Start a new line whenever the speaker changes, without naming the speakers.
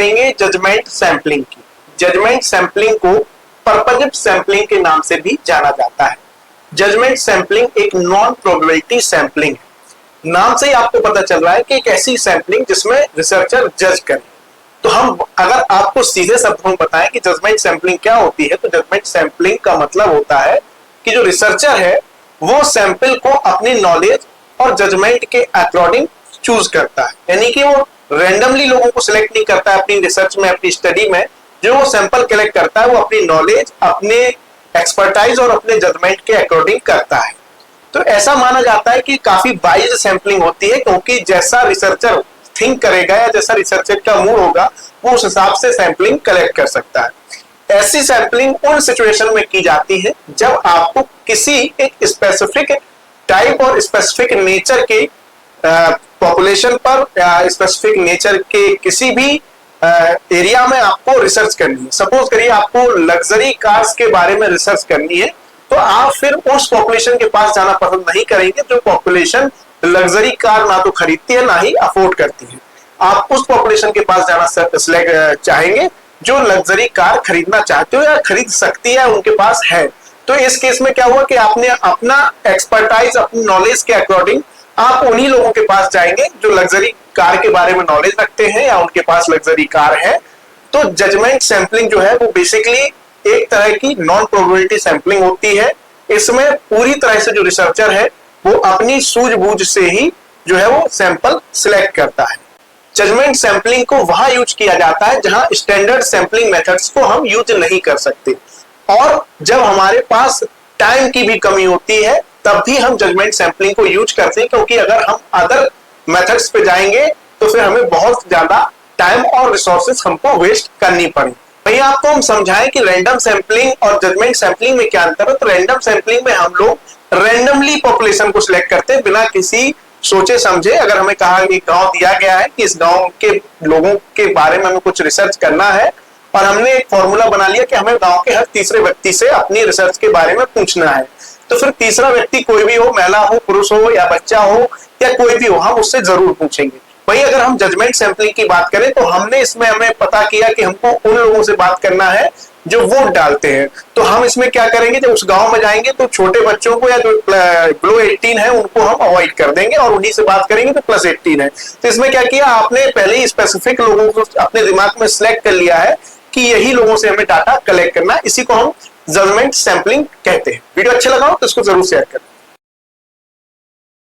करेंगे judgement sampling की। Judgement sampling को पर्पजिव सैंपलिंग के नाम से भी जाना जाता है। जजमेंट सैंपलिंग एक नॉन प्रोबेबिलिटी सैंपलिंग है। नाम से ही आपको पता चल रहा है कि एक ऐसी सैंपलिंग जिसमें रिसर्चर जज करे। तो हम अगर आपको सीधे शब्दों में बताएं कि जजमेंट सैंपलिंग क्या होती है, तो जजमेंट सैंपलिंग का मतलब होता है कि जो रिसर्चर है वो सैंपल को अपनी नॉलेज और जजमेंट के अकॉर्डिंग चूज करता है, यानी कि वो रैंडमली लोगों को सिलेक्ट नहीं करता है अपनी रिसर्च में, अपनी स्टडी में। जो वो सैंपल कलेक्ट करता है वो अपनी नॉलेज, अपने एक्सपर्टाइज और अपने जजमेंट के अकॉर्डिंग करता है। तो ऐसा माना जाता है कि काफी बाइज्ड सैंपलिंग होती है, क्योंकि जैसा रिसर्चर थिंक करेगा या जैसा रिसर्चर का मूड होगा वो उस हिसाब से सैंपलिंग कलेक्ट कर सकता है। ऐसी सैंपलिंग उन सिचुएशन में की जाती है जब आपको किसी एक स्पेसिफिक टाइप और स्पेसिफिक नेचर के पॉपुलेशन पर या स्पेसिफिक नेचर के किसी भी एरिया में आपको रिसर्च करनी है। सपोज करिए आपको लग्जरी कार्स के बारे में रिसर्च करनी है, तो आप फिर उस पॉपुलेशन के पास जाना पसंद नहीं करेंगे जो पॉपुलेशन लग्जरी कार ना तो खरीदती है ना ही अफोर्ड करती है। आप उस पॉपुलेशन के पास जाना चाहेंगे जो लग्जरी कार खरीदना चाहते हो या खरीद सकती है, उनके पास है। तो इस केस में क्या हुआ कि आपने अपना एक्सपर्टाइज, अपनी नॉलेज के अकॉर्डिंग आप उन्हीं लोगों के पास जाएंगे जो लग्जरी कार के बारे में नॉलेज रखते हैं या उनके पास लग्जरी कार है। तो जजमेंट सैंपलिंग जो है वो बेसिकली एक तरह की नॉन प्रोबेबिलिटी सैंपलिंग होती है। इसमें पूरी तरह से जो रिसर्चर है वो अपनी सूझबूझ से ही जो है वो सैंपल सिलेक्ट करता है। जजमेंट सैंपलिंग को वहां यूज किया जाता है जहां स्टैंडर्ड सैंपलिंग मेथड्स को हम यूज नहीं कर सकते, और जब हमारे पास टाइम की भी कमी होती है तब भी हम जजमेंट सैंपलिंग को यूज करते हैं, क्योंकि अगर हम अदर मेथड्स पे जाएंगे तो फिर हमें बहुत ज्यादा टाइम और रिसोर्सेज हमको वेस्ट करनी पड़े। भैया आपको हम समझाएं कि रैंडम सैंपलिंग और जजमेंट सैंपलिंग में क्या अंतर है। तो रैंडम सैंपलिंग में हम लोग रैंडमली पॉपुलेशन को सिलेक्ट करते हैं बिना किसी सोचे समझे। अगर हमें कहा कि गांव दिया गया है कि इस गांव के लोगों के बारे में हमें कुछ रिसर्च करना है, और हमने एक फॉर्मूला बना लिया कि हमें गांव के हर तीसरे व्यक्ति से अपनी रिसर्च के बारे में पूछना है, तो फिर तीसरा व्यक्ति कोई भी हो, महिला हो, पुरुष हो या बच्चा हो या कोई भी हो, हम उससे जरूर पूछेंगे। वही अगर हम जजमेंट सैंपलिंग की बात करें तो हमने इसमें हमें पता किया कि हमको उन लोगों से बात करना है जो वोट डालते हैं। तो हम इसमें क्या करेंगे, जब उस गांव में जाएंगे तो छोटे बच्चों को या जो बिलो 18 है उनको हम अवॉइड कर देंगे और उन्हीं से बात करेंगे जो प्लस 18 है। तो इसमें क्या किया, आपने पहले ही स्पेसिफिक लोगों को अपने दिमाग में सिलेक्ट कर लिया है कि यही लोगों से हमें डाटा कलेक्ट करना है। इसी को हम जजमेंट सैंपलिंग कहते हैं। वीडियो अच्छा लगा हो तो इसको जरूर शेयर करें।